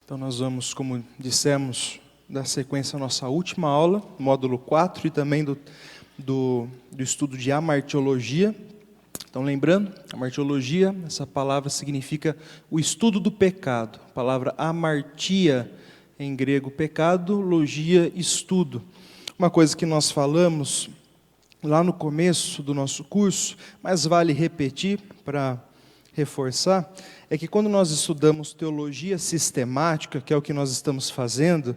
Então nós vamos, como dissemos, dar sequência à nossa última aula, módulo 4, e também do estudo de amartiologia. Então lembrando, amartiologia, essa palavra significa o estudo do pecado. A palavra amartia, em grego pecado, logia, estudo. Uma coisa que nós falamos lá no começo do nosso curso, mas vale repetir para reforçar, é que quando nós estudamos teologia sistemática, que é o que nós estamos fazendo,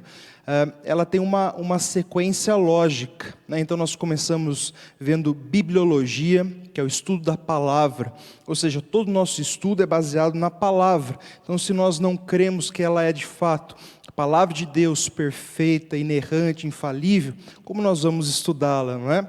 ela tem uma sequência lógica, né? Então nós começamos vendo bibliologia, que é o estudo da palavra, ou seja, todo o nosso estudo é baseado na palavra. Então se nós não cremos que ela é de fato a palavra de Deus perfeita, inerrante, infalível, como nós vamos estudá-la, não é?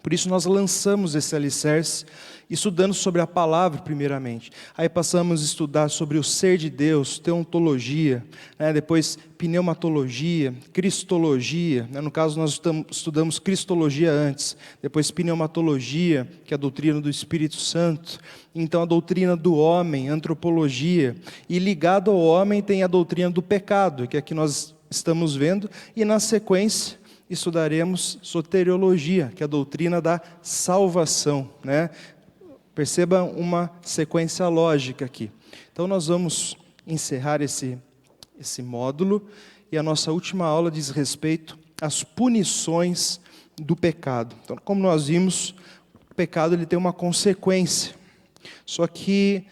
Por isso nós lançamos esse alicerce, estudando sobre a palavra primeiramente. Aí passamos a estudar sobre o ser de Deus, teontologia, né? Depois pneumatologia, cristologia, né? No caso nós estudamos cristologia antes, depois pneumatologia, que é a doutrina do Espírito Santo, então a doutrina do homem, antropologia, e ligado ao homem tem a doutrina do pecado, que é a que nós estamos vendo, e na sequência estudaremos soteriologia, que é a doutrina da salvação, né? Perceba uma sequência lógica aqui. Então nós vamos encerrar esse módulo, e a nossa última aula diz respeito às punições do pecado. Então, como nós vimos, o pecado ele tem uma consequência, só que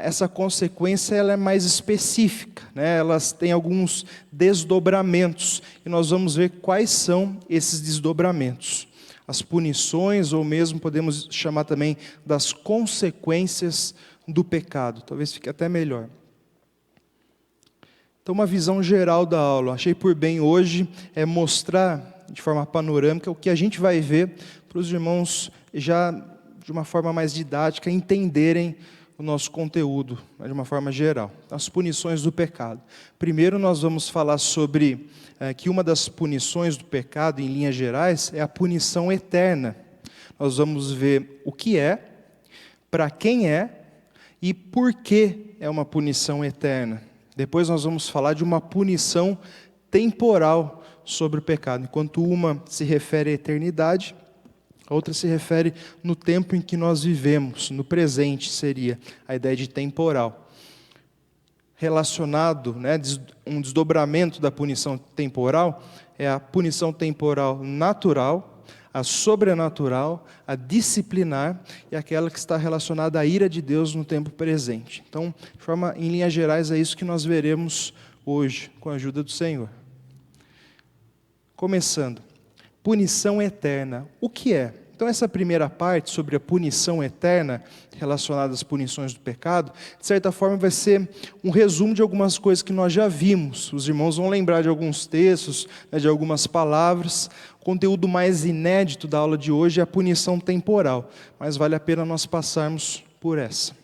essa consequência ela é mais específica, né? Elas têm alguns desdobramentos, e nós vamos ver quais são esses desdobramentos. As punições, ou mesmo podemos chamar também das consequências do pecado. Talvez fique até melhor. Então, uma visão geral da aula. Achei por bem hoje mostrar de forma panorâmica o que a gente vai ver, para os irmãos já de uma forma mais didática entenderem o nosso conteúdo, de uma forma geral. As punições do pecado. Primeiro nós vamos falar sobre que uma das punições do pecado, em linhas gerais, é a punição eterna. Nós vamos ver o que é, para quem é e por que é uma punição eterna. Depois nós vamos falar de uma punição temporal sobre o pecado. Enquanto uma se refere à eternidade, a outra se refere no tempo em que nós vivemos, no presente seria a ideia de temporal. Relacionado, né, um desdobramento da punição temporal, é a punição temporal natural, a sobrenatural, a disciplinar e aquela que está relacionada à ira de Deus no tempo presente. Então, em linhas gerais, é isso que nós veremos hoje, com a ajuda do Senhor. Começando, punição eterna. O que é? Então essa primeira parte sobre a punição eterna, relacionada às punições do pecado, de certa forma vai ser um resumo de algumas coisas que nós já vimos. Os irmãos vão lembrar de alguns textos, né, de algumas palavras. O conteúdo mais inédito da aula de hoje é a punição temporal, mas vale a pena nós passarmos por essa.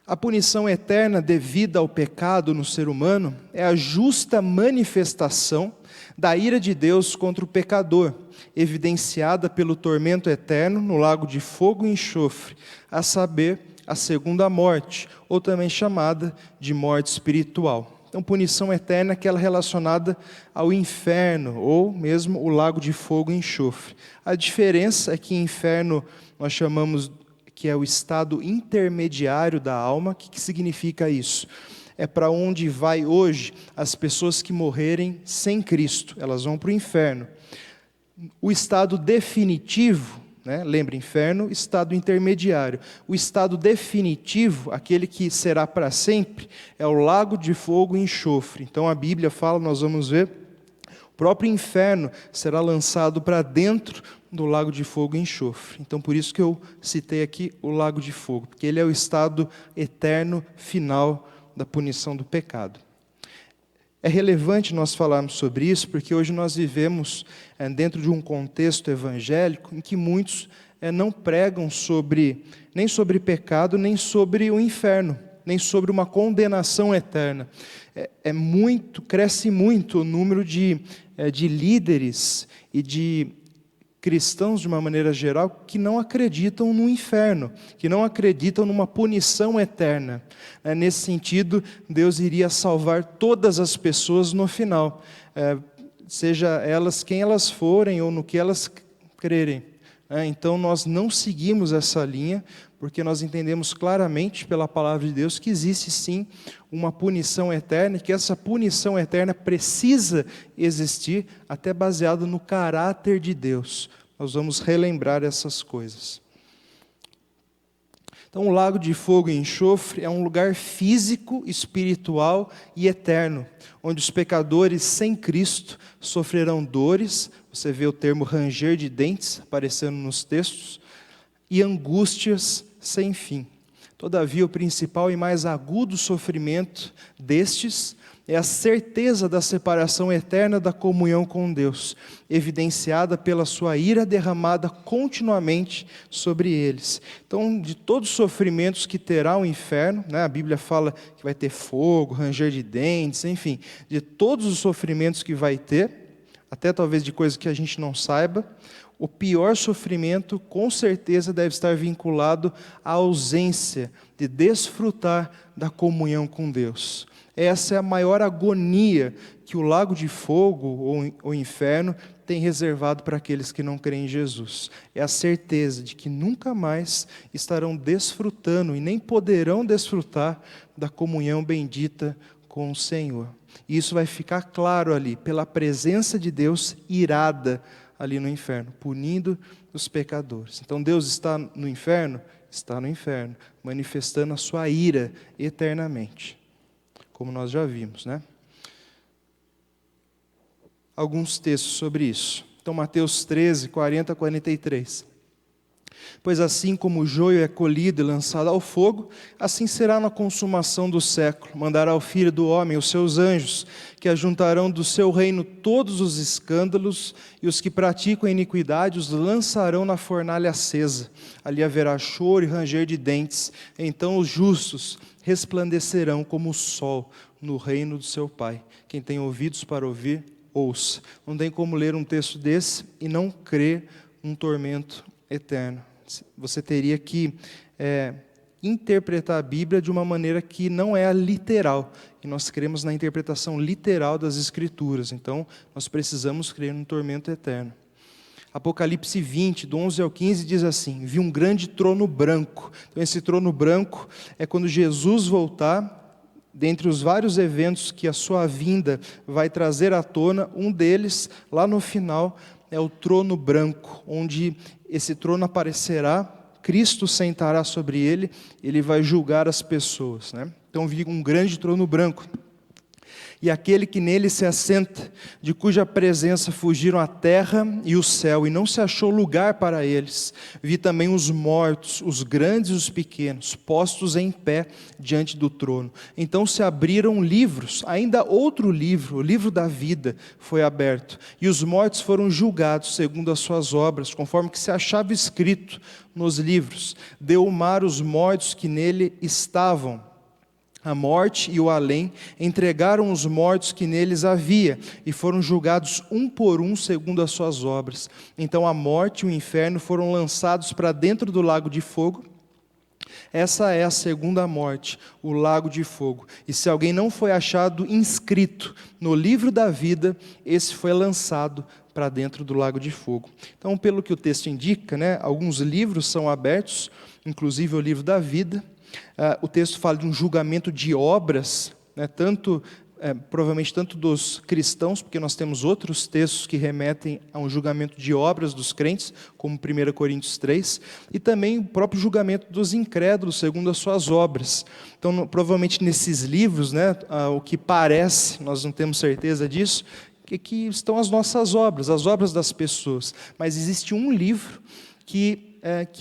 A punição eterna devida ao pecado no ser humano é a justa manifestação da ira de Deus contra o pecador, evidenciada pelo tormento eterno no lago de fogo e enxofre, a saber, a segunda morte, ou também chamada de morte espiritual. Então, punição eterna é aquela relacionada ao inferno, ou mesmo o lago de fogo e enxofre. A diferença é que inferno nós chamamos que é o estado intermediário da alma. O que significa isso? É para onde vai hoje as pessoas que morrerem sem Cristo, elas vão para o inferno. O estado definitivo, né? Lembra, inferno, estado intermediário. O estado definitivo, aquele que será para sempre, é o lago de fogo e enxofre. Então a Bíblia fala, nós vamos ver, o próprio inferno será lançado para dentro do lago de fogo e enxofre. Então por isso que eu citei aqui o lago de fogo, porque ele é o estado eterno final da punição do pecado. É relevante nós falarmos sobre isso, porque hoje nós vivemos dentro de um contexto evangélico em que muitos não pregam nem sobre pecado, nem sobre o inferno, nem sobre uma condenação eterna. Cresce muito o número de líderes e de cristãos, de uma maneira geral, que não acreditam no inferno, que não acreditam numa punição eterna. Nesse sentido, Deus iria salvar todas as pessoas no final, seja elas quem elas forem ou no que elas crerem. Então, nós não seguimos essa linha, porque nós entendemos claramente pela palavra de Deus que existe sim uma punição eterna, e que essa punição eterna precisa existir, até baseado no caráter de Deus. Nós vamos relembrar essas coisas. Então, o lago de fogo e enxofre é um lugar físico, espiritual e eterno, onde os pecadores sem Cristo sofrerão dores, você vê o termo ranger de dentes aparecendo nos textos, e angústias sem fim. Todavia, o principal e mais agudo sofrimento destes é a certeza da separação eterna da comunhão com Deus, evidenciada pela sua ira derramada continuamente sobre eles. Então, de todos os sofrimentos que terá o inferno, a Bíblia fala que vai ter fogo, ranger de dentes, enfim, de todos os sofrimentos que vai ter, até talvez de coisas que a gente não saiba, o pior sofrimento, com certeza, deve estar vinculado à ausência de desfrutar da comunhão com Deus. Essa é a maior agonia que o lago de fogo ou o inferno tem reservado para aqueles que não creem em Jesus. É a certeza de que nunca mais estarão desfrutando e nem poderão desfrutar da comunhão bendita com o Senhor. E isso vai ficar claro ali, pela presença de Deus irada ali no inferno, punindo os pecadores. Então Deus está no inferno? Está no inferno, manifestando a sua ira eternamente, como nós já vimos, Alguns textos sobre isso. Então Mateus 13, 40 a 43. Pois assim como o joio é colhido e lançado ao fogo, assim será na consumação do século. Mandará o Filho do Homem os seus anjos, que ajuntarão do seu reino todos os escândalos, e os que praticam a iniquidade os lançarão na fornalha acesa. Ali haverá choro e ranger de dentes. Então os justos resplandecerão como o sol no reino do seu Pai. Quem tem ouvidos para ouvir, ouça. Não tem como ler um texto desse e não crer num tormento eterno. Você teria que interpretar a Bíblia de uma maneira que não é a literal. E nós cremos na interpretação literal das Escrituras. Então, nós precisamos crer no tormento eterno. Apocalipse 20, do 11 ao 15, diz assim: vi um grande trono branco. Então, esse trono branco é quando Jesus voltar, dentre os vários eventos que a sua vinda vai trazer à tona, um deles, lá no final, é o trono branco, onde esse trono aparecerá, Cristo sentará sobre ele, ele vai julgar as pessoas. Então vi um grande trono branco, e aquele que nele se assenta, de cuja presença fugiram a terra e o céu, e não se achou lugar para eles. Vi também os mortos, os grandes e os pequenos, postos em pé diante do trono. Então se abriram livros, ainda outro livro, o livro da vida, foi aberto. E os mortos foram julgados segundo as suas obras, conforme que se achava escrito nos livros. Deu o mar os mortos que nele estavam. A morte e o além entregaram os mortos que neles havia, e foram julgados um por um segundo as suas obras. Então a morte e o inferno foram lançados para dentro do lago de fogo. Essa é a segunda morte, o lago de fogo. E se alguém não foi achado inscrito no livro da vida, esse foi lançado para dentro do lago de fogo. Então, pelo que o texto indica, alguns livros são abertos, inclusive o livro da vida. O texto fala de um julgamento de obras, provavelmente tanto dos cristãos, porque nós temos outros textos que remetem a um julgamento de obras dos crentes, como 1 Coríntios 3, e também o próprio julgamento dos incrédulos, segundo as suas obras. Então, provavelmente nesses livros, o que parece, nós não temos certeza disso, que estão as nossas obras, as obras das pessoas. Mas existe um livro que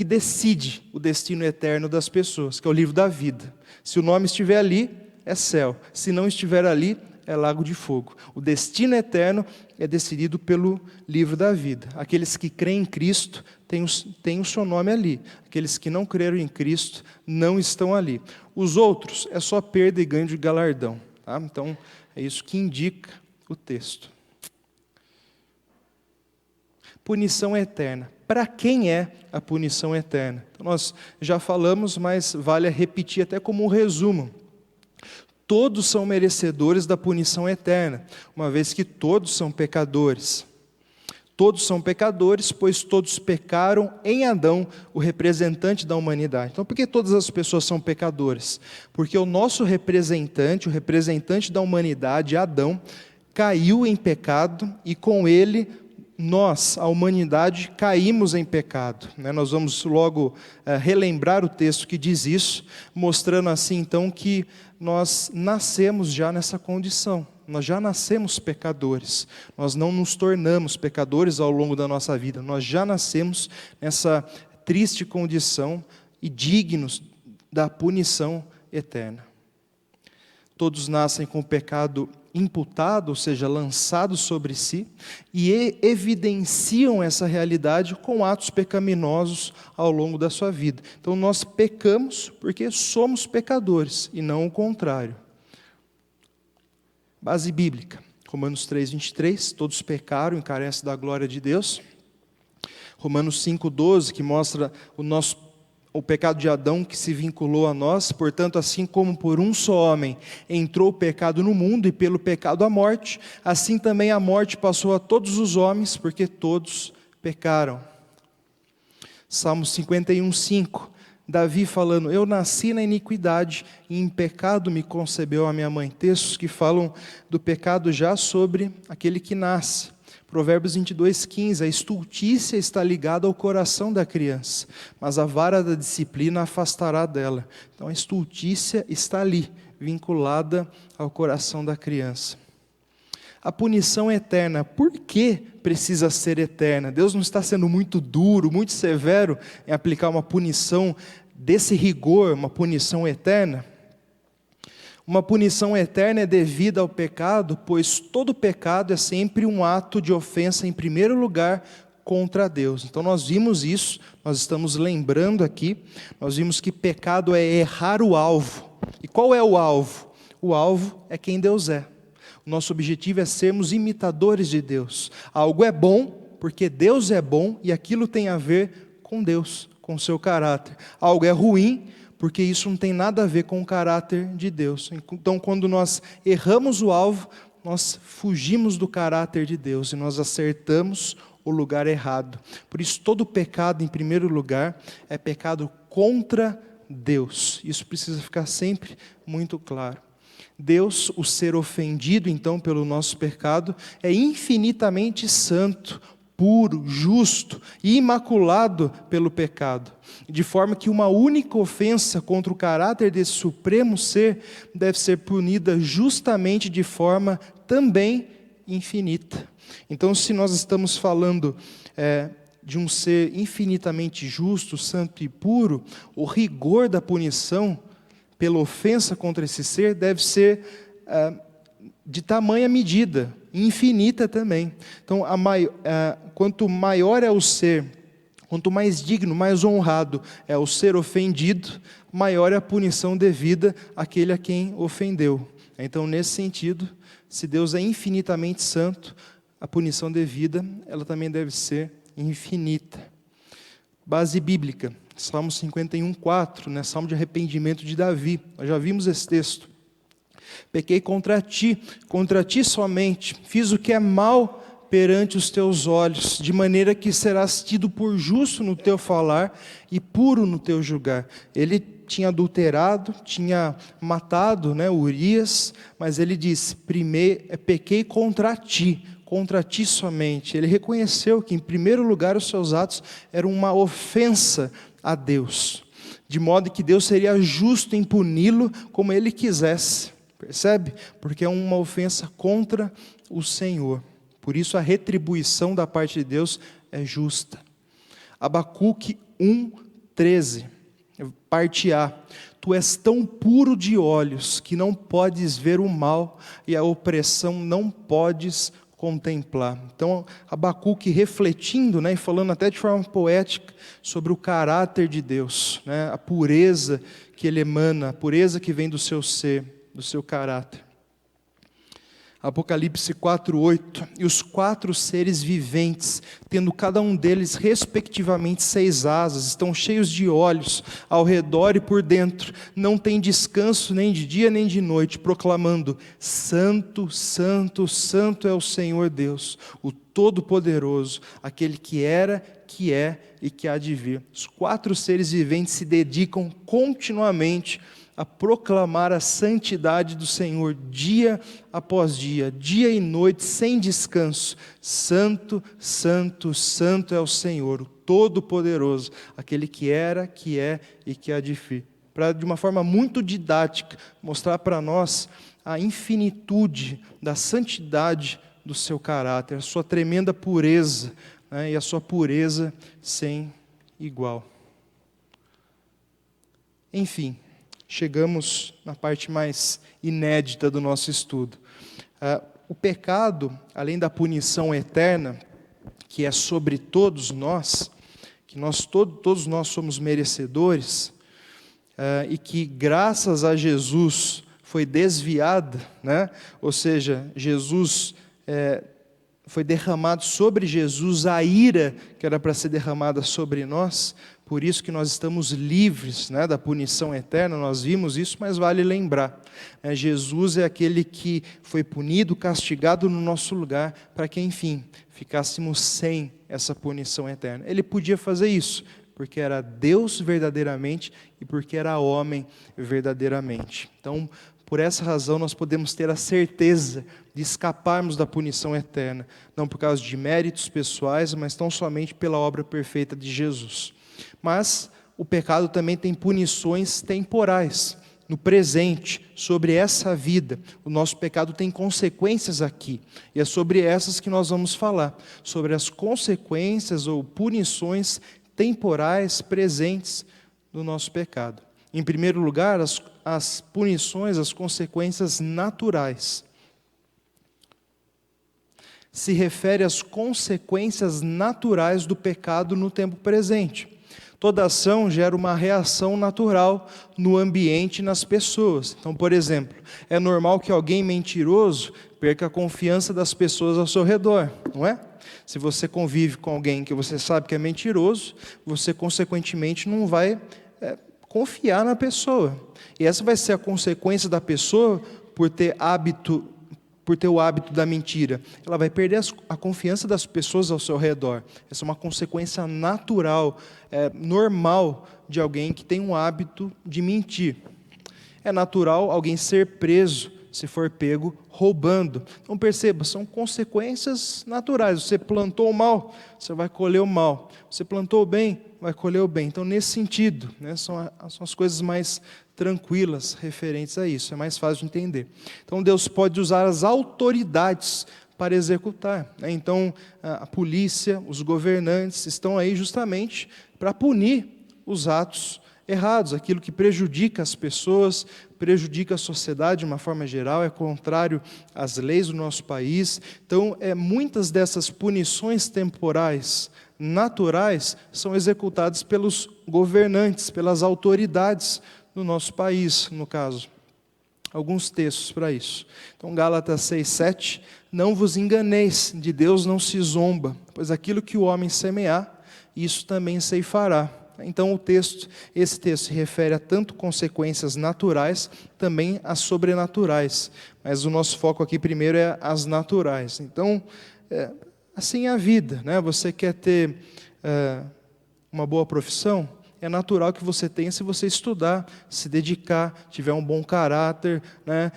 decide o destino eterno das pessoas, que é o livro da vida. Se o nome estiver ali, é céu. Se não estiver ali, é lago de fogo. O destino eterno é decidido pelo livro da vida. Aqueles que creem em Cristo têm o seu nome ali. Aqueles que não creram em Cristo não estão ali. Os outros é só perda e ganho de galardão. Então, é isso que indica o texto. Punição eterna. Para quem é a punição eterna? Então, nós já falamos, mas vale repetir até como um resumo. Todos são merecedores da punição eterna, uma vez que todos são pecadores. Todos são pecadores, pois todos pecaram em Adão, o representante da humanidade. Então, por que todas as pessoas são pecadores? Porque o nosso representante, o representante da humanidade, Adão, caiu em pecado e com ele nós, a humanidade, caímos em pecado. Nós vamos logo relembrar o texto que diz isso, mostrando assim então que nós nascemos já nessa condição. Nós já nascemos pecadores. Nós não nos tornamos pecadores ao longo da nossa vida. Nós já nascemos nessa triste condição e dignos da punição eterna. Todos nascem com o pecado imputado, ou seja, lançado sobre si, e evidenciam essa realidade com atos pecaminosos ao longo da sua vida. Então nós pecamos porque somos pecadores, e não o contrário. Base bíblica, Romanos 3:23, todos pecaram e carecem da glória de Deus. Romanos 5:12, que mostra o pecado de Adão que se vinculou a nós. Portanto, assim como por um só homem entrou o pecado no mundo, e pelo pecado a morte, assim também a morte passou a todos os homens, porque todos pecaram. Salmo 51:5, Davi falando, eu nasci na iniquidade, e em pecado me concebeu a minha mãe. Textos que falam do pecado já sobre aquele que nasce. Provérbios 22:15, a estultícia está ligada ao coração da criança, mas a vara da disciplina afastará dela. Então a estultícia está ali, vinculada ao coração da criança. A punição eterna, por que precisa ser eterna? Deus não está sendo muito duro, muito severo em aplicar uma punição desse rigor, uma punição eterna? Uma punição eterna é devida ao pecado, pois todo pecado é sempre um ato de ofensa, em primeiro lugar, contra Deus. Então nós vimos isso, nós estamos lembrando aqui, nós vimos que pecado é errar o alvo. E qual é o alvo? O alvo é quem Deus é. O nosso objetivo é sermos imitadores de Deus. Algo é bom, porque Deus é bom, e aquilo tem a ver com Deus, com o seu caráter. Algo é ruim, porque isso não tem nada a ver com o caráter de Deus. Então, quando nós erramos o alvo, nós fugimos do caráter de Deus, e nós acertamos o lugar errado. Por isso, todo pecado, em primeiro lugar, é pecado contra Deus. Isso precisa ficar sempre muito claro. Deus, o ser ofendido, então, pelo nosso pecado, é infinitamente santo, puro, justo e imaculado pelo pecado, de forma que uma única ofensa contra o caráter desse supremo ser deve ser punida justamente de forma também infinita. Então, se nós estamos falando de um ser infinitamente justo, santo e puro, o rigor da punição pela ofensa contra esse ser deve ser de tamanha medida, infinita também. Então, quanto maior é o ser, quanto mais digno, mais honrado é o ser ofendido, maior é a punição devida àquele a quem ofendeu. Então, nesse sentido, se Deus é infinitamente santo, a punição devida, ela também deve ser infinita. Base bíblica, Salmo 51:4, Salmo de arrependimento de Davi. Nós já vimos esse texto. Pequei contra ti somente, fiz o que é mal perante os teus olhos, de maneira que serás tido por justo no teu falar e puro no teu julgar. Ele tinha adulterado, tinha matado Urias, mas ele disse, pequei contra ti somente. Ele reconheceu que, em primeiro lugar, os seus atos eram uma ofensa a Deus, de modo que Deus seria justo em puni-lo como ele quisesse. Percebe? Porque é uma ofensa contra o Senhor. Por isso a retribuição da parte de Deus é justa. Abacuque 1:13, parte A. Tu és tão puro de olhos que não podes ver o mal, e a opressão não podes contemplar. Então, Abacuque refletindo, e falando até de forma poética sobre o caráter de Deus, a pureza que ele emana, a pureza que vem do seu ser, do seu caráter. Apocalipse 4:8, e os 4 seres viventes, tendo cada um deles respectivamente 6 asas, estão cheios de olhos ao redor e por dentro, não tem descanso nem de dia nem de noite, proclamando: Santo, Santo, Santo é o Senhor Deus, o Todo-Poderoso, aquele que era, que é e que há de vir. Os 4 seres viventes se dedicam continuamente a proclamar a santidade do Senhor dia após dia, dia e noite, sem descanso. Santo, Santo, Santo é o Senhor, o Todo-Poderoso, aquele que era, que é e que há de vir. Para, de uma forma muito didática, mostrar para nós a infinitude da santidade do seu caráter, a sua tremenda pureza, né, e a sua pureza sem igual. Enfim, chegamos na parte mais inédita do nosso estudo. O pecado, além da punição eterna, que é sobre todos nós, que todos nós somos merecedores, e que graças a Jesus foi desviada, né? Ou seja, foi derramado sobre Jesus a ira que era para ser derramada sobre nós. Por isso que nós estamos livres, né, da punição eterna, nós vimos isso, mas vale lembrar. Jesus é aquele que foi punido, castigado no nosso lugar, para que, enfim, ficássemos sem essa punição eterna. Ele podia fazer isso, porque era Deus verdadeiramente e porque era homem verdadeiramente. Então, por essa razão, nós podemos ter a certeza de escaparmos da punição eterna, não por causa de méritos pessoais, mas tão somente pela obra perfeita de Jesus. Mas o pecado também tem punições temporais, no presente, sobre essa vida. O nosso pecado tem consequências aqui, e é sobre essas que nós vamos falar, sobre as consequências ou punições temporais presentes do nosso pecado. Em primeiro lugar, as punições, as consequências naturais. Se refere às consequências naturais do pecado no tempo presente. Toda ação gera uma reação natural no ambiente e nas pessoas. Então, por exemplo, é normal que alguém mentiroso perca a confiança das pessoas ao seu redor, não é? Se você convive com alguém que você sabe que é mentiroso, você consequentemente não vai confiar na pessoa. E essa vai ser a consequência da pessoa por ter o hábito da mentira. Ela vai perder a confiança das pessoas ao seu redor. Essa é uma consequência natural, normal de alguém que tem um hábito de mentir. É natural alguém ser preso se for pego roubando. Então perceba, são consequências naturais. Você plantou o mal, você vai colher o mal. Você plantou o bem, vai colher o bem. Então nesse sentido, né, são as coisas mais tranquilas referentes a isso, é mais fácil de entender. Então Deus pode usar as autoridades para executar, né? Então a polícia, os governantes estão aí justamente para punir os atos errados, aquilo que prejudica as pessoas, prejudica a sociedade de uma forma geral, é contrário às leis do nosso país. Então, muitas dessas punições temporais, naturais, são executadas pelos governantes, pelas autoridades do nosso país, no caso. Alguns textos para isso. Então, Gálatas 6:7, não vos enganeis, de Deus não se zomba, pois aquilo que o homem semear, isso também ceifará. Então esse texto se refere a tanto consequências naturais, também as sobrenaturais. Mas o nosso foco aqui primeiro é as naturais. Então, assim é a vida, né? Você quer ter uma boa profissão? É natural que você tenha se você estudar, se dedicar, tiver um bom caráter, né?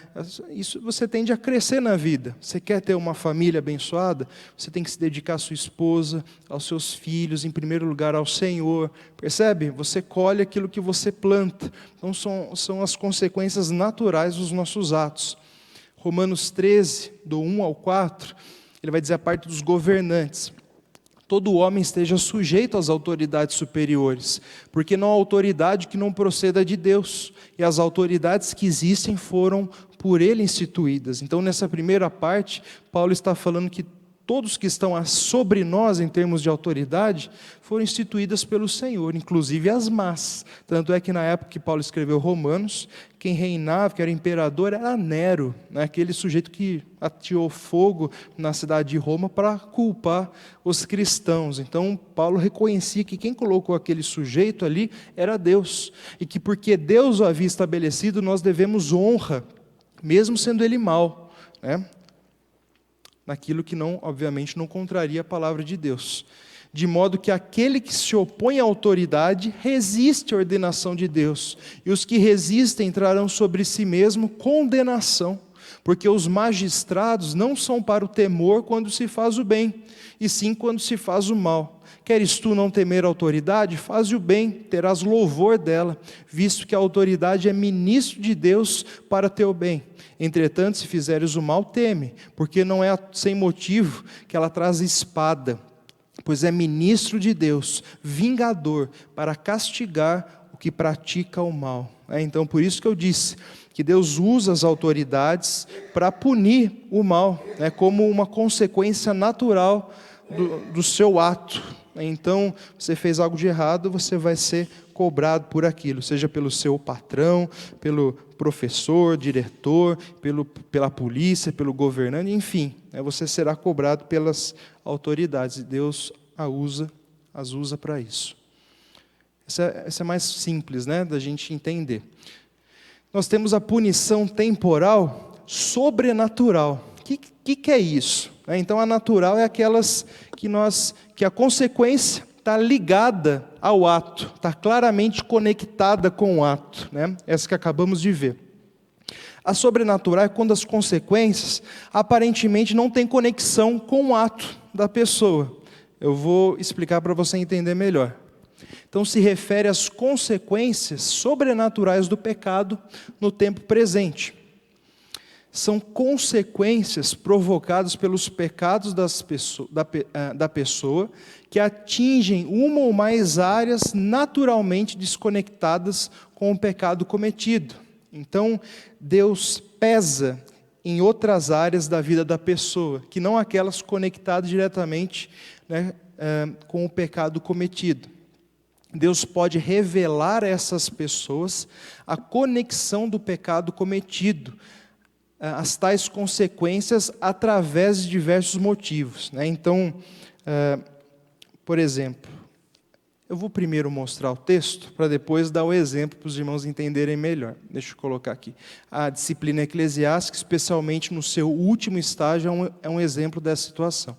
Isso você tende a crescer na vida. Você quer ter uma família abençoada? Você tem que se dedicar à sua esposa, aos seus filhos, em primeiro lugar ao Senhor. Percebe? Você colhe aquilo que você planta. Então são as consequências naturais dos nossos atos. Romanos 13, do 1 ao 4, ele vai dizer a parte dos governantes. Todo homem esteja sujeito às autoridades superiores, porque não há autoridade que não proceda de Deus, e as autoridades que existem foram por Ele instituídas. Então, nessa primeira parte, Paulo está falando que todos que estão sobre nós, em termos de autoridade, foram instituídas pelo Senhor, inclusive as más. Tanto é que na época que Paulo escreveu Romanos, quem reinava, que era imperador, era Nero, né? Aquele sujeito que ateou fogo na cidade de Roma para culpar os cristãos. Então, Paulo reconhecia que quem colocou aquele sujeito ali era Deus, e que porque Deus o havia estabelecido, nós devemos honra, mesmo sendo ele mau, né? Naquilo que não, obviamente, não contraria a palavra de Deus. De modo que aquele que se opõe à autoridade resiste à ordenação de Deus, e os que resistem trarão sobre si mesmo condenação, porque os magistrados não são para o temor quando se faz o bem, e sim quando se faz o mal. Queres tu não temer a autoridade? Faze o bem, terás louvor dela, visto que a autoridade é ministro de Deus para teu bem. Entretanto, se fizeres o mal, teme, porque não é sem motivo que ela traz espada, pois é ministro de Deus, vingador, para castigar o que pratica o mal. Então, por isso que eu disse que Deus usa as autoridades para punir o mal, como uma consequência natural do seu ato. Então, você fez algo de errado, você vai ser cobrado por aquilo, seja pelo seu patrão, pelo professor, diretor, pela polícia, pelo governante, enfim, você será cobrado pelas autoridades, e Deus as usa para isso. Essa é mais simples, da gente entender. Nós temos a punição temporal sobrenatural. O que é isso? Então, a natural é aquelas que a consequência está ligada ao ato, está claramente conectada com o ato, essa que acabamos de ver. A sobrenatural é quando as consequências aparentemente não têm conexão com o ato da pessoa. Eu vou explicar para você entender melhor. Então, se refere às consequências sobrenaturais do pecado no tempo presente. São consequências provocadas pelos pecados da pessoa que atingem uma ou mais áreas naturalmente desconectadas com o pecado cometido. Então, Deus pesa em outras áreas da vida da pessoa, que não aquelas conectadas diretamente com o pecado cometido. Deus pode revelar a essas pessoas a conexão do pecado cometido, as tais consequências através de diversos motivos. Então, por exemplo, eu vou primeiro mostrar o texto, para depois dar o exemplo para os irmãos entenderem melhor. Deixa eu colocar aqui. A disciplina eclesiástica, especialmente no seu último estágio, é um exemplo dessa situação.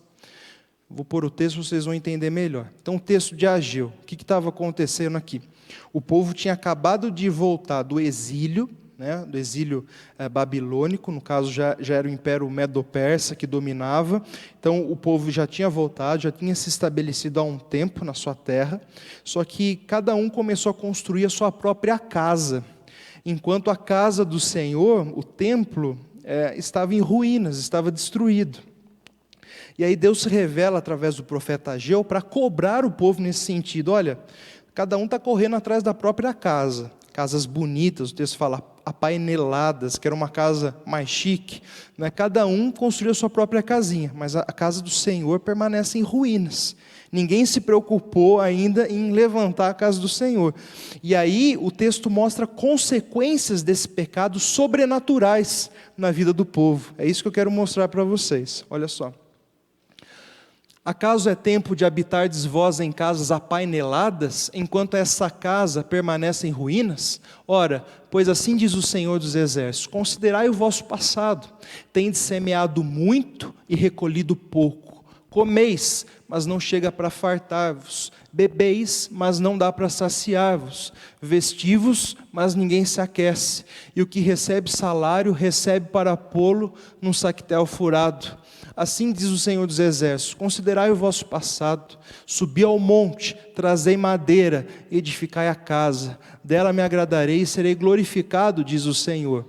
Vou pôr o texto, vocês vão entender melhor. Então, o texto de Ageu, o que estava acontecendo aqui? O povo tinha acabado de voltar do exílio babilônico, no caso já era o Império Medo-Persa que dominava. Então o povo já tinha voltado, já tinha se estabelecido há um tempo na sua terra, só que cada um começou a construir a sua própria casa, enquanto a casa do Senhor, o templo, estava em ruínas, estava destruído. E aí Deus se revela através do profeta Ageu para cobrar o povo nesse sentido. Olha, cada um está correndo atrás da própria casa, casas bonitas, o texto fala apaineladas, que era uma casa mais chique, Cada um construiu a sua própria casinha, mas a casa do Senhor permanece em ruínas. Ninguém se preocupou ainda em levantar a casa do Senhor. E aí o texto mostra consequências desse pecado sobrenaturais na vida do povo. É isso que eu quero mostrar para vocês. Olha só. Acaso é tempo de habitardes vós em casas apaineladas, enquanto essa casa permanece em ruínas? Ora, pois assim diz o Senhor dos Exércitos, considerai o vosso passado, tendes semeado muito e recolhido pouco, comeis, mas não chega para fartar-vos, bebeis, mas não dá para saciar-vos, vestivos, mas ninguém se aquece, e o que recebe salário, recebe para pô-lo num saquetel furado. Assim diz o Senhor dos Exércitos, considerai o vosso passado, subi ao monte, trazei madeira, edificai a casa, dela me agradarei e serei glorificado, diz o Senhor.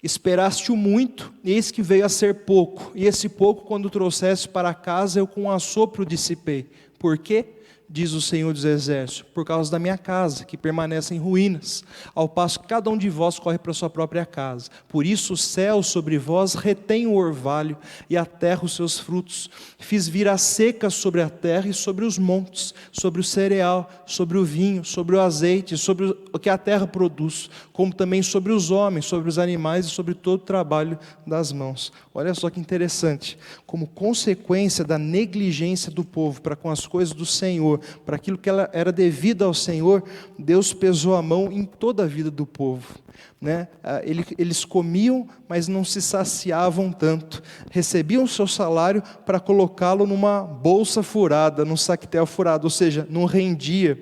Esperaste-o muito, e eis que veio a ser pouco, e esse pouco quando trouxeste para casa eu com um assopro dissipei. Por quê? diz o Senhor dos Exércitos, por causa da minha casa, que permanece em ruínas, ao passo que cada um de vós corre para a sua própria casa. Por isso o céu sobre vós retém o orvalho, e a terra os seus frutos. Fiz vir a seca sobre a terra e sobre os montes, sobre o cereal, sobre o vinho, sobre o azeite, sobre o que a terra produz, como também sobre os homens, sobre os animais e sobre todo o trabalho das mãos. Olha só que interessante, como consequência da negligência do povo para com as coisas do Senhor, para aquilo que ela era devida ao Senhor, Deus pesou a mão em toda a vida do povo. Eles comiam, mas não se saciavam tanto. Recebiam o seu salário para colocá-lo numa bolsa furada, num saquetel furado, ou seja, não rendia.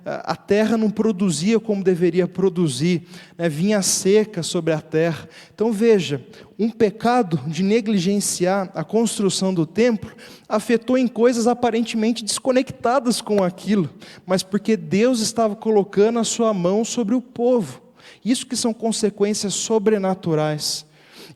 A terra não produzia como deveria produzir. Vinha seca sobre a terra. Então veja, um pecado de negligenciar a construção do templo afetou em coisas aparentemente desconectadas com aquilo, mas porque Deus estava colocando a sua mão sobre o povo. Isso que são consequências sobrenaturais.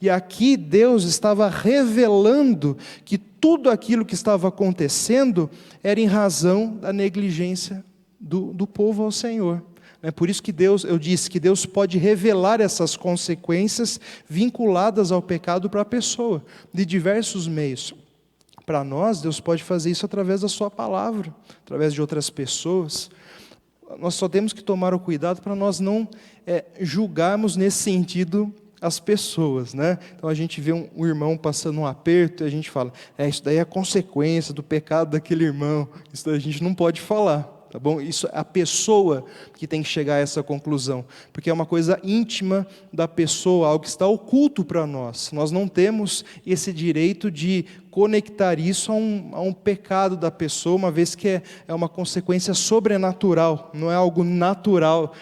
E aqui Deus estava revelando que tudo aquilo que estava acontecendo era em razão da negligência do povo ao Senhor. É por isso que eu disse que Deus pode revelar essas consequências vinculadas ao pecado para a pessoa, de diversos meios. Para nós, Deus pode fazer isso através da sua palavra, através de outras pessoas. Nós só temos que tomar o cuidado para nós não julgarmos nesse sentido as pessoas, Então a gente vê um irmão passando um aperto e a gente fala, isso daí é a consequência do pecado daquele irmão, isso daí a gente não pode falar. Tá bom? Isso é a pessoa que tem que chegar a essa conclusão, porque é uma coisa íntima da pessoa, algo que está oculto para nós. Nós não temos esse direito de conectar isso a um pecado da pessoa, uma vez que é uma consequência sobrenatural, não é algo natural.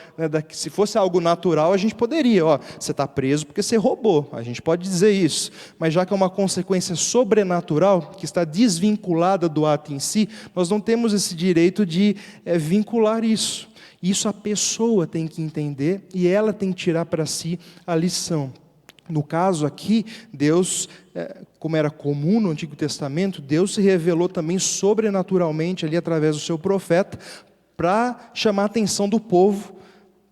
Se fosse algo natural, a gente poderia, você está preso porque você roubou, a gente pode dizer isso, mas já que é uma consequência sobrenatural, que está desvinculada do ato em si, nós não temos esse direito de vincular isso. Isso a pessoa tem que entender e ela tem que tirar para si a lição. No caso aqui, Deus, como era comum no Antigo Testamento, Deus se revelou também sobrenaturalmente ali através do seu profeta para chamar a atenção do povo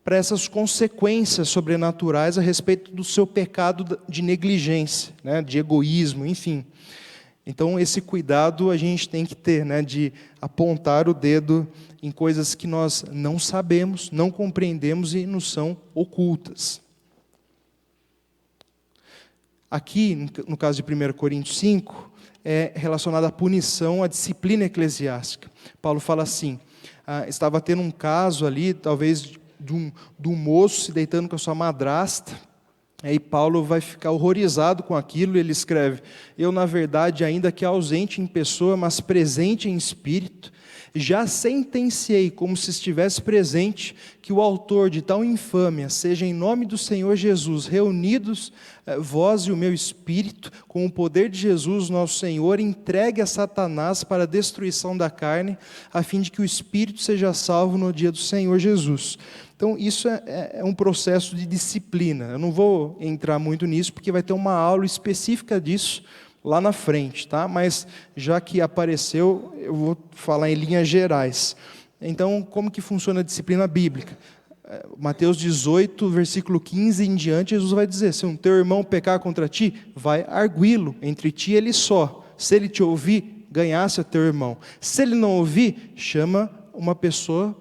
para essas consequências sobrenaturais a respeito do seu pecado de negligência, de egoísmo, enfim. Então esse cuidado a gente tem que ter, de apontar o dedo em coisas que nós não sabemos, não compreendemos e nos são ocultas. Aqui, no caso de 1 Coríntios 5, é relacionado à punição, à disciplina eclesiástica. Paulo fala assim, estava tendo um caso ali, talvez de um moço se deitando com a sua madrasta, aí Paulo vai ficar horrorizado com aquilo, ele escreve, eu na verdade, ainda que ausente em pessoa, mas presente em espírito, já sentenciei, como se estivesse presente, que o autor de tal infâmia seja em nome do Senhor Jesus, reunidos vós e o meu espírito, com o poder de Jesus nosso Senhor, entregue a Satanás para a destruição da carne, a fim de que o espírito seja salvo no dia do Senhor Jesus. Então isso é um processo de disciplina, eu não vou entrar muito nisso, porque vai ter uma aula específica disso, lá na frente, tá? Mas já que apareceu, eu vou falar em linhas gerais. Então, como que funciona a disciplina bíblica? Mateus 18, versículo 15 em diante, Jesus vai dizer, se um teu irmão pecar contra ti, vai arguí-lo, entre ti e ele só. Se ele te ouvir, ganhasse a teu irmão. Se ele não ouvir, chama uma pessoa,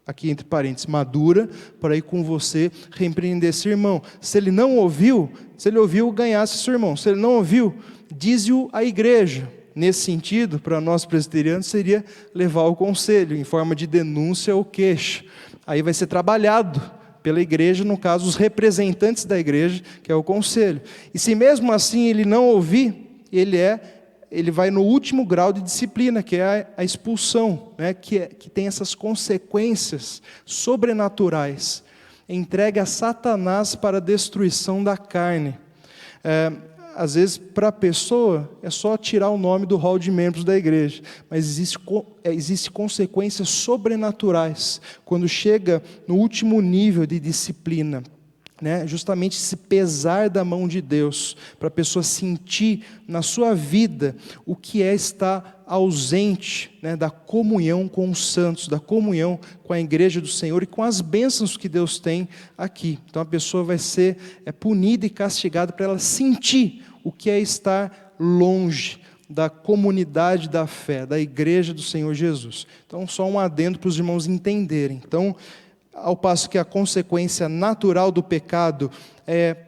aqui entre parênteses, madura, para ir com você repreender esse irmão. Se ele ouviu, ganhasse seu irmão. Se ele não ouviu, dize-o à igreja. Nesse sentido, para nós presbiterianos, seria levar ao conselho, em forma de denúncia ou queixa. Aí vai ser trabalhado pela igreja, no caso, os representantes da igreja, que é o conselho. E se mesmo assim ele não ouvir, ele vai no último grau de disciplina, que é a expulsão, que tem essas consequências sobrenaturais. Entregue a Satanás para a destruição da carne. Às vezes, para a pessoa, é só tirar o nome do hall de membros da igreja, mas existe consequências sobrenaturais, quando chega no último nível de disciplina. né, justamente esse pesar da mão de Deus, para a pessoa sentir na sua vida o que é estar ausente, né, da comunhão com os santos, da comunhão com a igreja do Senhor e com as bênçãos que Deus tem aqui. Então a pessoa vai ser punida e castigada para ela sentir o que é estar longe da comunidade da fé, da igreja do Senhor Jesus. Então só um adendo para os irmãos entenderem. Então, ao passo que a consequência natural do pecado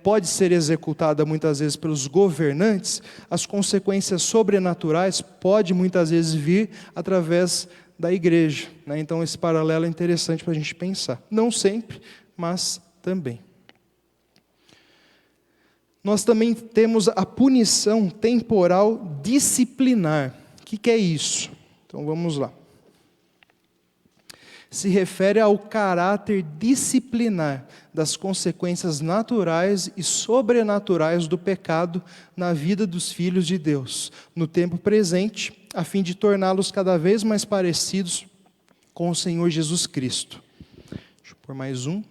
pode ser executada muitas vezes pelos governantes, as consequências sobrenaturais podem muitas vezes vir através da igreja, né? Então esse paralelo é interessante para a gente pensar. Não sempre, mas também. Nós também temos a punição temporal disciplinar. O que é isso? Então vamos lá. Se refere ao caráter disciplinar das consequências naturais e sobrenaturais do pecado na vida dos filhos de Deus, no tempo presente, a fim de torná-los cada vez mais parecidos com o Senhor Jesus Cristo. Deixa eu pôr mais um.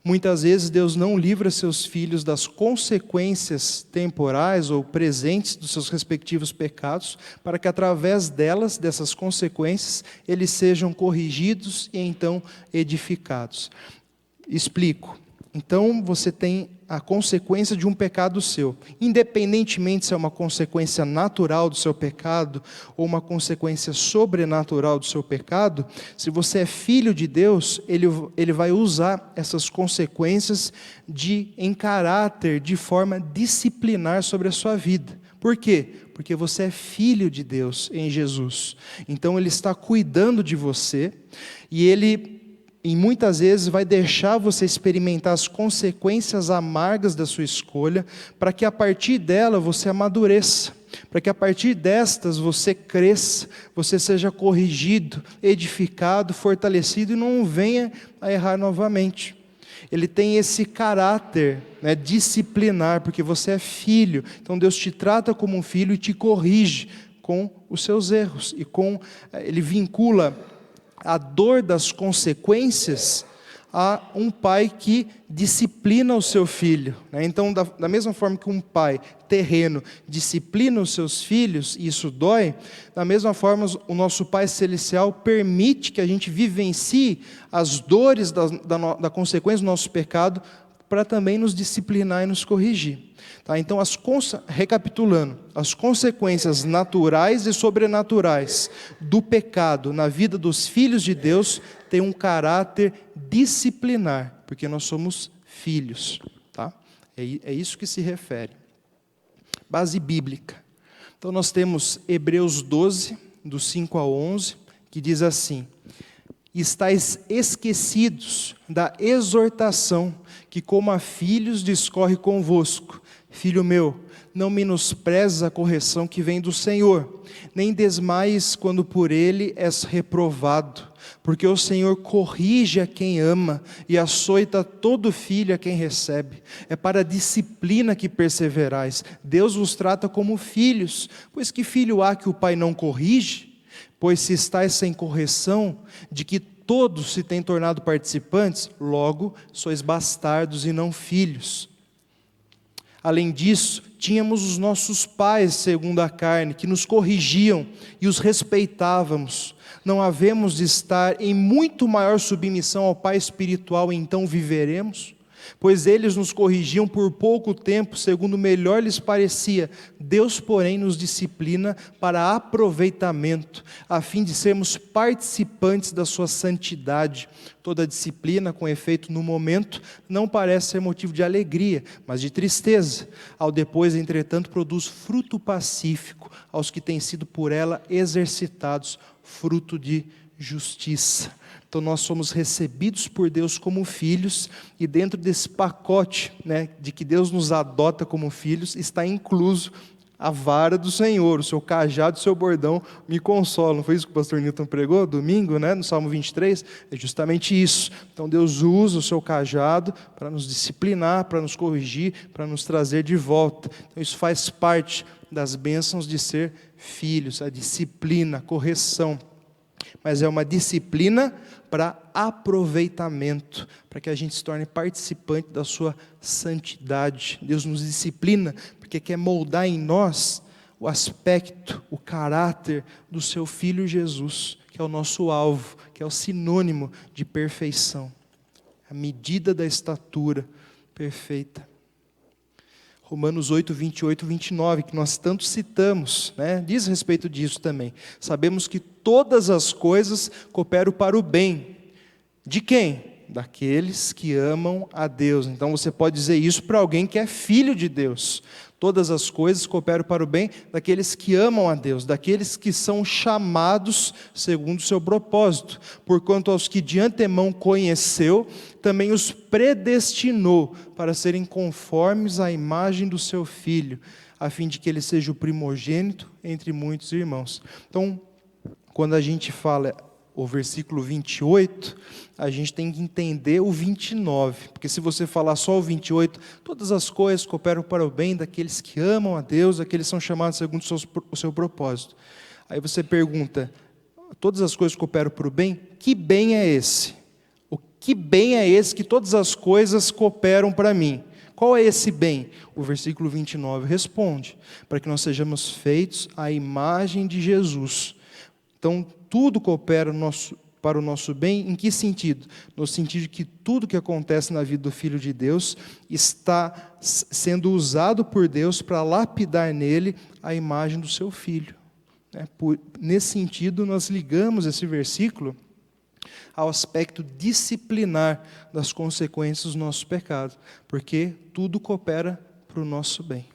Muitas vezes Deus não livra seus filhos das consequências temporais ou presentes dos seus respectivos pecados, para que através delas, dessas consequências, eles sejam corrigidos e então edificados. Explico. Então você tem a consequência de um pecado seu, independentemente se é uma consequência natural do seu pecado ou uma consequência sobrenatural do seu pecado. Se você é filho de Deus, ele vai usar essas consequências em caráter, de forma disciplinar sobre a sua vida. Por quê? Porque você é filho de Deus em Jesus. Então Ele está cuidando de você e e muitas vezes vai deixar você experimentar as consequências amargas da sua escolha, para que a partir dela você amadureça, para que a partir destas você cresça, você seja corrigido, edificado, fortalecido e não venha a errar novamente. Ele tem esse caráter, né, disciplinar, porque você é filho, então Deus te trata como um filho e te corrige com os seus erros, e Ele vincula a dor das consequências a um pai que disciplina o seu filho, né? Então, da mesma forma que um pai terreno disciplina os seus filhos, e isso dói, da mesma forma o nosso Pai Celestial permite que a gente vivencie as dores da consequência do nosso pecado, para também nos disciplinar e nos corrigir. Tá? Então, recapitulando, as consequências naturais e sobrenaturais do pecado na vida dos filhos de Deus têm um caráter disciplinar, porque nós somos filhos. Tá? É isso que se refere. Base bíblica. Então, nós temos Hebreus 12, do 5 ao 11, que diz assim: estáis esquecidos da exortação que como a filhos discorre convosco. Filho meu, não menosprezes a correção que vem do Senhor, nem desmaies quando por ele és reprovado, porque o Senhor corrige a quem ama e açoita todo filho a quem recebe. É para a disciplina que perseverais. Deus vos trata como filhos, pois que filho há que o pai não corrige? Pois se estáis sem correção, de que todos se têm tornado participantes, logo sois bastardos e não filhos. Além disso, tínhamos os nossos pais segundo a carne, que nos corrigiam e os respeitávamos. Não havemos de estar em muito maior submissão ao Pai espiritual, e então viveremos? Pois eles nos corrigiam por pouco tempo, segundo melhor lhes parecia. Deus, porém, nos disciplina para aproveitamento, a fim de sermos participantes da sua santidade. Toda disciplina, com efeito no momento, não parece ser motivo de alegria, mas de tristeza. Ao depois, entretanto, produz fruto pacífico aos que têm sido por ela exercitados, fruto de justiça. Então nós somos recebidos por Deus como filhos, e dentro desse pacote, né, de que Deus nos adota como filhos, está incluso a vara do Senhor, o seu cajado e o seu bordão me consolam. Não foi isso que o pastor Newton pregou domingo, né, no Salmo 23? É justamente isso. Então Deus usa o seu cajado para nos disciplinar, para nos corrigir, para nos trazer de volta. Então isso faz parte das bênçãos de ser filhos, a disciplina, a correção. mas é uma disciplina para aproveitamento, para que a gente se torne participante da sua santidade. Deus nos disciplina porque quer moldar em nós o aspecto, o caráter do seu Filho Jesus, que é o nosso alvo, que é o sinônimo de perfeição, a medida da estatura perfeita. Romanos 8, 28, 29, que nós tanto citamos, diz a respeito disso também. Sabemos que todas as coisas cooperam para o bem. De quem? Daqueles que amam a Deus. Então você pode dizer isso para alguém que é filho de Deus. Todas as coisas cooperam para o bem daqueles que amam a Deus, daqueles que são chamados segundo o seu propósito. Porquanto aos que de antemão conheceu, também os predestinou para serem conformes à imagem do seu Filho, a fim de que ele seja o primogênito entre muitos irmãos. Então, quando a gente fala o versículo 28, a gente tem que entender o 29, porque se você falar só o 28, todas as coisas cooperam para o bem daqueles que amam a Deus, daqueles que são chamados segundo o seu propósito. Aí você pergunta, todas as coisas cooperam para o bem? Que bem é esse? O que bem é esse que todas as coisas cooperam para mim? Qual é esse bem? O versículo 29 responde, para que nós sejamos feitos à imagem de Jesus. Então, tudo coopera para o nosso bem, em que sentido? No sentido de que tudo que acontece na vida do Filho de Deus está sendo usado por Deus para lapidar nele a imagem do seu Filho. Nesse sentido, nós ligamos esse versículo ao aspecto disciplinar das consequências do nosso pecado, porque tudo coopera para o nosso bem.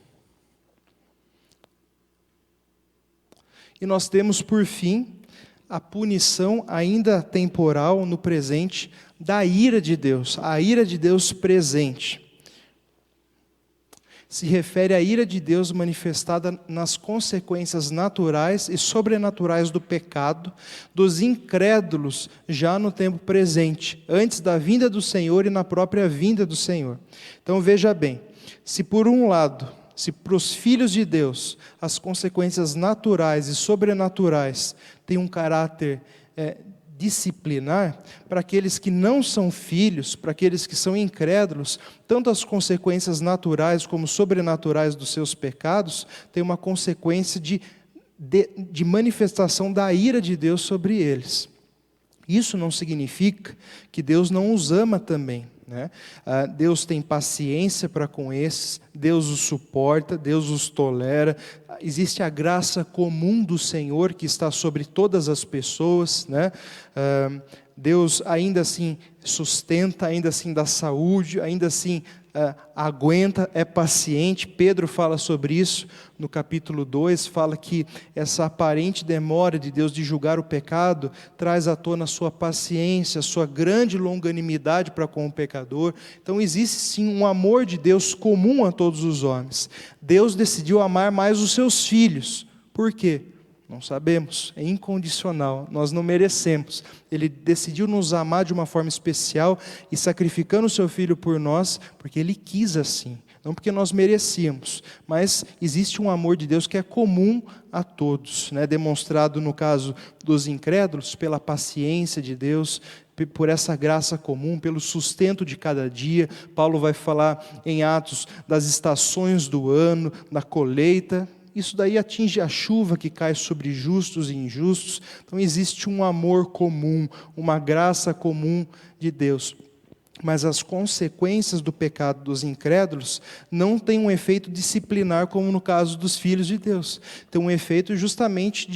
E nós temos, por fim, a punição ainda temporal no presente da ira de Deus, a ira de Deus presente. Se refere à ira de Deus manifestada nas consequências naturais e sobrenaturais do pecado, dos incrédulos já no tempo presente, antes da vinda do Senhor e na própria vinda do Senhor. Então veja bem, se por um lado, se para os filhos de Deus as consequências naturais e sobrenaturais têm um caráter disciplinar, para aqueles que não são filhos, para aqueles que são incrédulos, tanto as consequências naturais como sobrenaturais dos seus pecados têm uma consequência de manifestação da ira de Deus sobre eles. Isso não significa que Deus não os ama também. Deus tem paciência para com esses, Deus os suporta, Deus os tolera, existe a graça comum do Senhor que está sobre todas as pessoas, Deus ainda assim sustenta, ainda assim dá saúde, ainda assim aguenta, é paciente. Pedro fala sobre isso no capítulo 2, fala que essa aparente demora de Deus de julgar o pecado traz à tona a sua paciência, a sua grande longanimidade para com o pecador. Então existe sim um amor de Deus comum a todos os homens. Deus decidiu amar mais os seus filhos. Por quê? Não sabemos, é incondicional, nós não merecemos. Ele decidiu nos amar de uma forma especial e sacrificando o seu Filho por nós, porque Ele quis assim, não porque nós merecíamos, mas existe um amor de Deus que é comum a todos, demonstrado no caso dos incrédulos, pela paciência de Deus, por essa graça comum, pelo sustento de cada dia. Paulo vai falar em Atos das estações do ano, da colheita. Isso daí atinge a chuva que cai sobre justos e injustos. Então existe um amor comum, uma graça comum de Deus. Mas as consequências do pecado dos incrédulos não têm um efeito disciplinar como no caso dos filhos de Deus. Tem um efeito justamente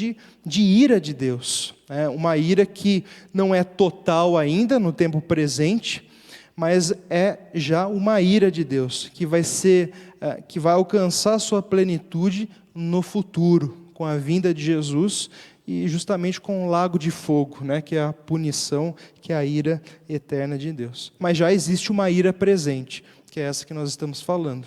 de ira de Deus. Uma ira que não é total ainda no tempo presente, mas é já uma ira de Deus, que vai alcançar sua plenitude no futuro, com a vinda de Jesus e justamente com o lago de fogo, que é a punição, que é a ira eterna de Deus. Mas já existe uma ira presente, que é essa que nós estamos falando.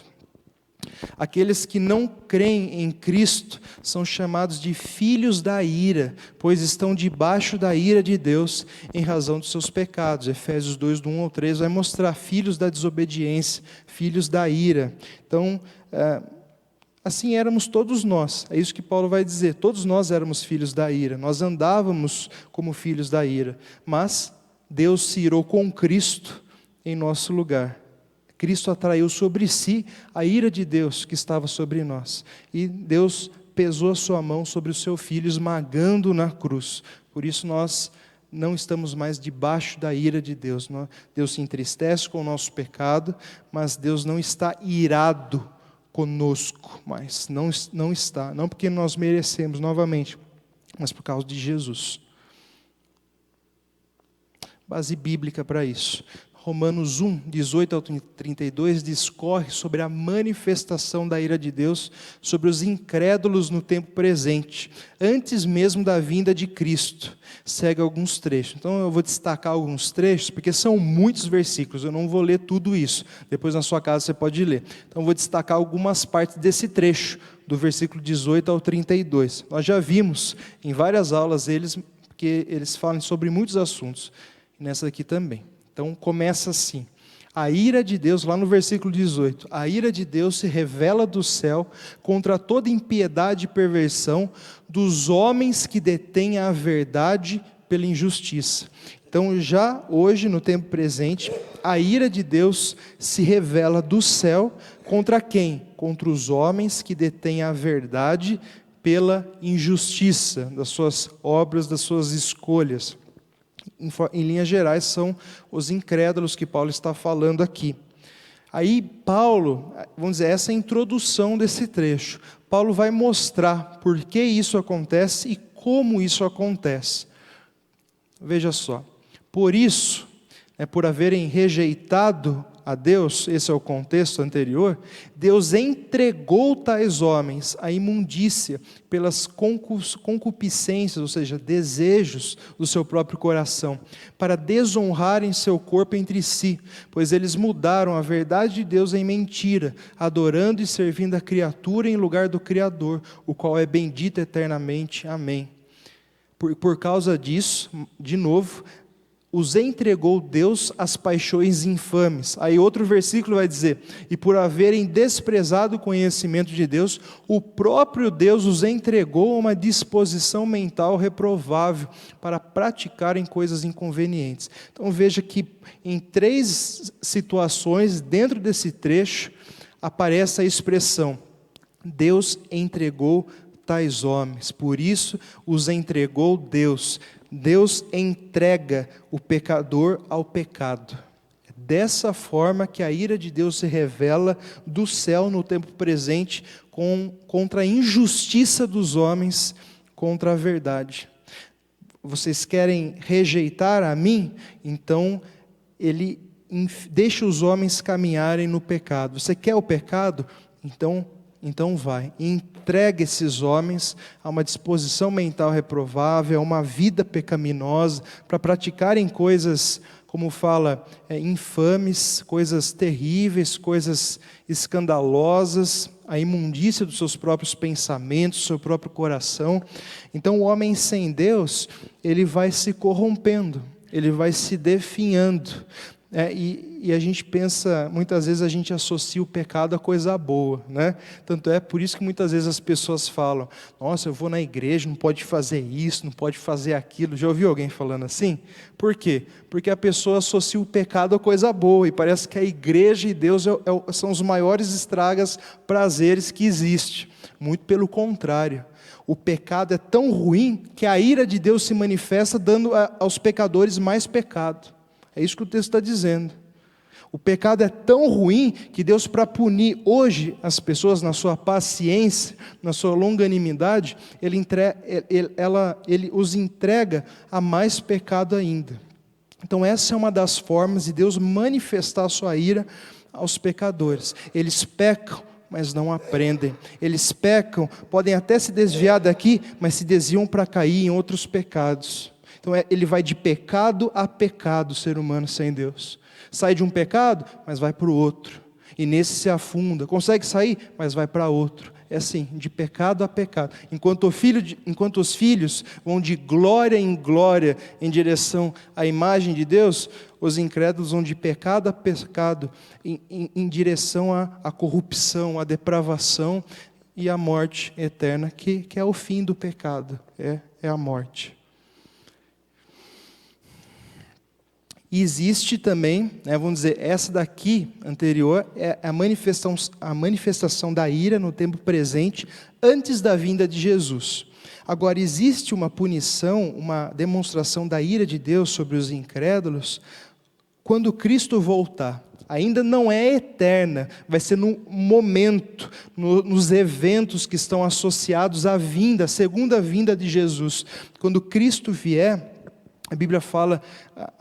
Aqueles que não creem em Cristo são chamados de filhos da ira, pois estão debaixo da ira de Deus em razão dos seus pecados. Efésios 2, do 1 ao 3, vai mostrar filhos da desobediência, filhos da ira. Então, assim éramos todos nós. É isso que Paulo vai dizer. Todos nós éramos filhos da ira. Nós andávamos como filhos da ira. Mas Deus se irou com Cristo em nosso lugar. Cristo atraiu sobre si a ira de Deus que estava sobre nós. E Deus pesou a sua mão sobre o seu Filho, esmagando-o na cruz. Por isso nós não estamos mais debaixo da ira de Deus. Deus se entristece com o nosso pecado, mas Deus não está irado conosco mais. Não está. Não porque nós merecemos novamente, mas por causa de Jesus. Base bíblica para isso. Romanos 1, 18 ao 32, discorre sobre a manifestação da ira de Deus sobre os incrédulos no tempo presente, antes mesmo da vinda de Cristo. Segue alguns trechos. Então eu vou destacar alguns trechos, porque são muitos versículos, eu não vou ler tudo isso. Depois na sua casa você pode ler. Então eu vou destacar algumas partes desse trecho, do versículo 18 ao 32. Nós já vimos em várias aulas que eles falam sobre muitos assuntos, e nessa aqui também. Então começa assim, a ira de Deus, lá no versículo 18, a ira de Deus se revela do céu contra toda impiedade e perversão dos homens que detêm a verdade pela injustiça. Então já hoje, no tempo presente, a ira de Deus se revela do céu contra quem? Contra os homens que detêm a verdade pela injustiça das suas obras, das suas escolhas. Em linhas gerais, são os incrédulos que Paulo está falando aqui. Aí Paulo, vamos dizer, essa é a introdução desse trecho. Paulo vai mostrar por que isso acontece e como isso acontece. Veja só, por isso, por haverem rejeitado a Deus, esse é o contexto anterior, Deus entregou tais homens à imundícia pelas concupiscências, ou seja, desejos do seu próprio coração, para desonrarem seu corpo entre si, pois eles mudaram a verdade de Deus em mentira, adorando e servindo a criatura em lugar do Criador, o qual é bendito eternamente. Amém. Por causa disso, de novo, os entregou Deus às paixões infames. Aí outro versículo vai dizer, e por haverem desprezado o conhecimento de Deus, o próprio Deus os entregou a uma disposição mental reprovável, para praticarem coisas inconvenientes. Então veja que em 3 situações, dentro desse trecho, aparece a expressão, Deus entregou tais homens, por isso os entregou Deus. Deus entrega o pecador ao pecado. É dessa forma que a ira de Deus se revela do céu no tempo presente contra a injustiça dos homens, contra a verdade. Vocês querem rejeitar a mim? Então ele deixa os homens caminharem no pecado. Você quer o pecado? Então vai, e entrega esses homens a uma disposição mental reprovável, a uma vida pecaminosa, para praticarem coisas, como fala, infames, coisas terríveis, coisas escandalosas, a imundícia dos seus próprios pensamentos, do seu próprio coração. Então o homem sem Deus, ele vai se corrompendo, ele vai se definhando. E a gente pensa, muitas vezes a gente associa o pecado a coisa boa, né? Tanto é por isso que muitas vezes as pessoas falam, nossa, eu vou na igreja, não pode fazer isso, não pode fazer aquilo. Já ouviu alguém falando assim? Por quê? Porque a pessoa associa o pecado a coisa boa, e parece que a igreja e Deus são os maiores estragas, prazeres que existem. Muito pelo contrário. O pecado é tão ruim que a ira de Deus se manifesta dando aos pecadores mais pecado. É isso que o texto está dizendo. O pecado é tão ruim que Deus, para punir hoje as pessoas na sua paciência, na sua longanimidade, Ele os entrega a mais pecado ainda. Então essa é uma das formas de Deus manifestar a sua ira aos pecadores. Eles pecam, mas não aprendem. Eles pecam, podem até se desviar daqui, mas se desviam para cair em outros pecados. Então ele vai de pecado a pecado, o ser humano sem Deus. Sai de um pecado, mas vai para o outro. E nesse se afunda. Consegue sair, mas vai para outro. É assim, de pecado a pecado. Enquanto os filhos vão de glória em glória em direção à imagem de Deus, os incrédulos vão de pecado a pecado em direção à corrupção, à depravação, e a morte eterna, que é o fim do pecado, é a morte. E existe também, vamos dizer, essa daqui, anterior, é a manifestação da ira no tempo presente, antes da vinda de Jesus. Agora, existe uma punição, uma demonstração da ira de Deus sobre os incrédulos, quando Cristo voltar. Ainda não é eterna, vai ser no momento, nos eventos que estão associados à vinda, à segunda vinda de Jesus. Quando Cristo vier, a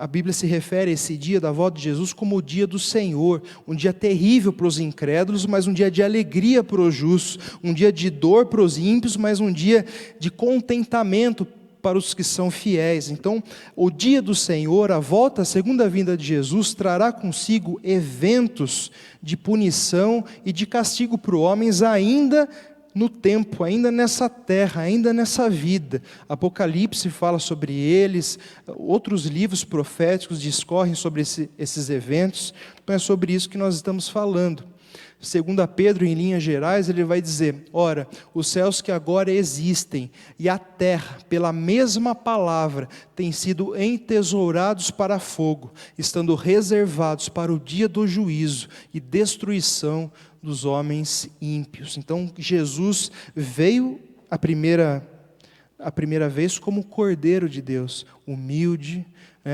Bíblia se refere a esse dia da volta de Jesus como o dia do Senhor, um dia terrível para os incrédulos, mas um dia de alegria para os justos, um dia de dor para os ímpios, mas um dia de contentamento para os que são fiéis. Então, o dia do Senhor, a volta, a segunda vinda de Jesus, trará consigo eventos de punição e de castigo para os homens ainda no tempo, ainda nessa terra, ainda nessa vida. Apocalipse fala sobre eles, outros livros proféticos discorrem sobre esses eventos, então é sobre isso que nós estamos falando. Segundo Pedro, em linhas gerais, ele vai dizer: ora, os céus que agora existem e a terra, pela mesma palavra, têm sido entesourados para fogo, estando reservados para o dia do juízo e destruição dos homens ímpios. Então, Jesus veio a primeira vez como Cordeiro de Deus, humilde,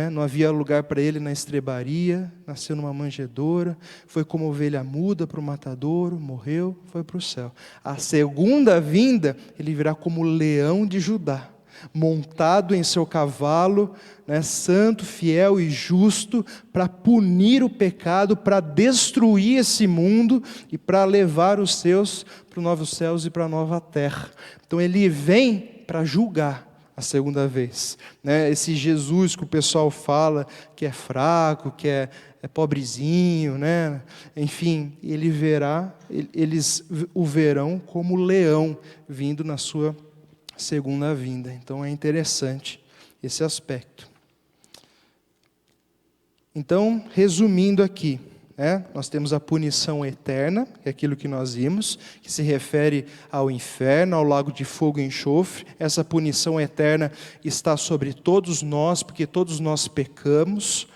não havia lugar para ele na estrebaria, nasceu numa manjedoura, foi como ovelha muda para o matadouro, morreu, foi para o céu. A segunda vinda, ele virá como leão de Judá, montado em seu cavalo, santo, fiel e justo, para punir o pecado, para destruir esse mundo e para levar os seus para os novos céus e para a nova terra. Então ele vem para julgar a segunda vez. Esse Jesus que o pessoal fala que é fraco, que é pobrezinho, enfim, eles o verão como leão vindo na sua segunda vinda. Então é interessante esse aspecto. Então, resumindo aqui, nós temos a punição eterna, que é aquilo que nós vimos, que se refere ao inferno, ao lago de fogo e enxofre. Essa punição eterna está sobre todos nós, porque todos nós pecamos,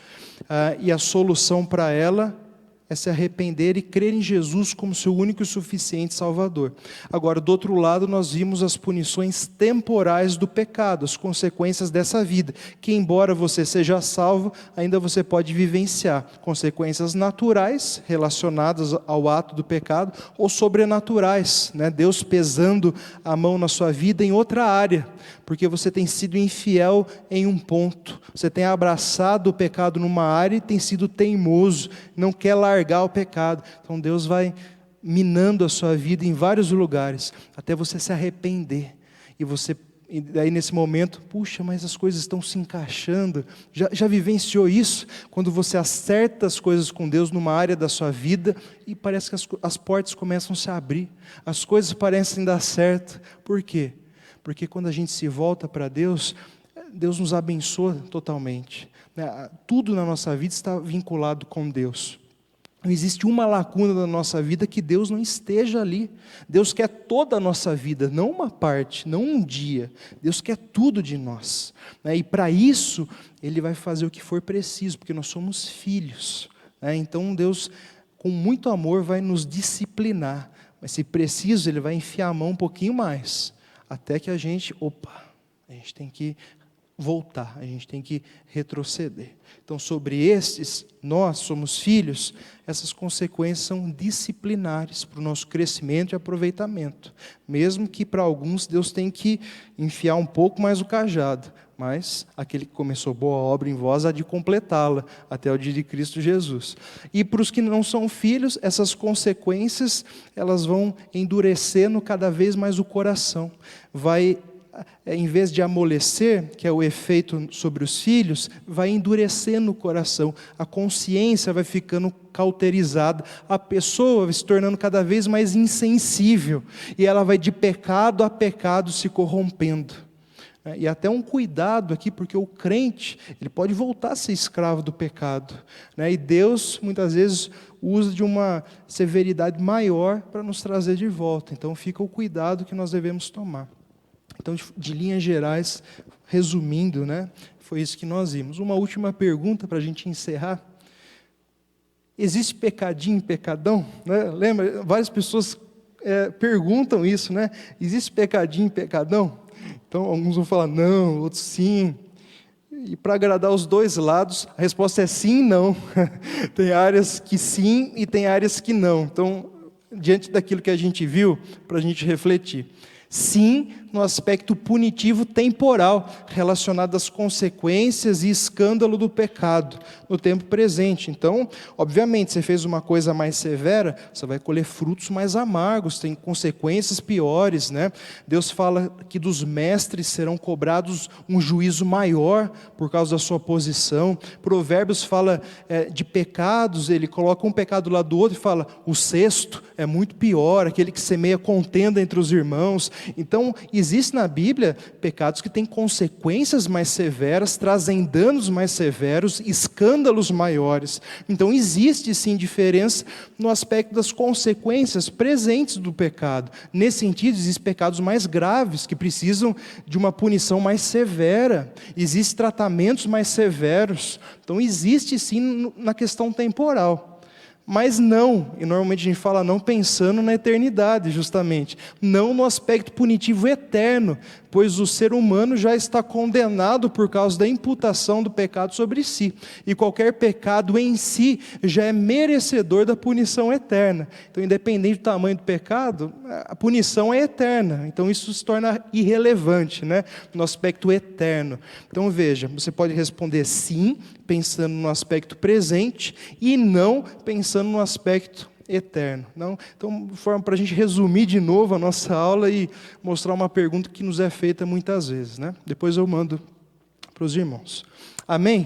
e a solução para ela é se arrepender e crer em Jesus como seu único e suficiente Salvador. Agora, do outro lado, nós vimos as punições temporais do pecado, as consequências dessa vida, que embora você seja salvo, ainda você pode vivenciar consequências naturais relacionadas ao ato do pecado, ou sobrenaturais, Deus pesando a mão na sua vida em outra área, porque você tem sido infiel em um ponto, você tem abraçado o pecado numa área e tem sido teimoso, não quer largar o pecado. Então Deus vai minando a sua vida em vários lugares, até você se arrepender, e daí nesse momento, puxa, mas as coisas estão se encaixando. Já vivenciou isso? Quando você acerta as coisas com Deus numa área da sua vida e parece que as portas começam a se abrir, as coisas parecem dar certo. Por quê? Porque quando a gente se volta para Deus, Deus nos abençoa totalmente. Tudo na nossa vida está vinculado com Deus. Não existe uma lacuna da nossa vida que Deus não esteja ali. Deus quer toda a nossa vida, não uma parte, não um dia. Deus quer tudo de nós. E para isso, Ele vai fazer o que for preciso, porque nós somos filhos. Então Deus, com muito amor, vai nos disciplinar. Mas se preciso, Ele vai enfiar a mão um pouquinho mais, até que a gente tem que voltar, a gente tem que retroceder. Então, sobre estes, nós somos filhos, essas consequências são disciplinares para o nosso crescimento e aproveitamento. Mesmo que para alguns Deus tem que enfiar um pouco mais o cajado, mas aquele que começou boa obra em vós há de completá-la até o dia de Cristo Jesus. E para os que não são filhos, essas consequências, elas vão endurecendo cada vez mais o coração. Em vez de amolecer, que é o efeito sobre os filhos, vai endurecendo o coração, a consciência vai ficando cauterizada, a pessoa vai se tornando cada vez mais insensível, e ela vai de pecado a pecado se corrompendo. E até um cuidado aqui, porque o crente, ele pode voltar a ser escravo do pecado. E Deus, muitas vezes, usa de uma severidade maior para nos trazer de volta. Então fica o cuidado que nós devemos tomar. Então, de linhas gerais, resumindo, né, foi isso que nós vimos. Uma última pergunta para a gente encerrar. Existe pecadinho e pecadão? Né? Lembra, várias pessoas perguntam isso, né? Existe pecadinho e pecadão? Então, alguns vão falar não, outros sim. E para agradar os dois lados, a resposta é sim e não. Tem áreas que sim e tem áreas que não. Então, diante daquilo que a gente viu, para a gente refletir. Sim, no aspecto punitivo temporal, relacionado às consequências e escândalo do pecado no tempo presente. Então, obviamente, você fez uma coisa mais severa, você vai colher frutos mais amargos, tem consequências piores, né? Deus fala que dos mestres serão cobrados um juízo maior por causa da sua posição. Provérbios fala de pecados, ele coloca um pecado lá do outro e fala, o sexto é muito pior, aquele que semeia contenda entre os irmãos. Então, existe na Bíblia pecados que têm consequências mais severas, trazem danos mais severos, escândalos maiores. Então, existe sim diferença no aspecto das consequências presentes do pecado. Nesse sentido, existem pecados mais graves, que precisam de uma punição mais severa. Existem tratamentos mais severos. Então, existe sim na questão temporal. Mas não, e normalmente a gente fala não pensando na eternidade, justamente. Não no aspecto punitivo eterno, pois o ser humano já está condenado por causa da imputação do pecado sobre si. E qualquer pecado em si já é merecedor da punição eterna. Então, independente do tamanho do pecado, a punição é eterna. Então, isso se torna irrelevante, né? No aspecto eterno. Então, veja, você pode responder sim, pensando no aspecto presente, e não pensando no aspecto eterno. Não? Então, forma para a gente resumir de novo a nossa aula e mostrar uma pergunta que nos é feita muitas vezes, né? Depois eu mando para os irmãos. Amém?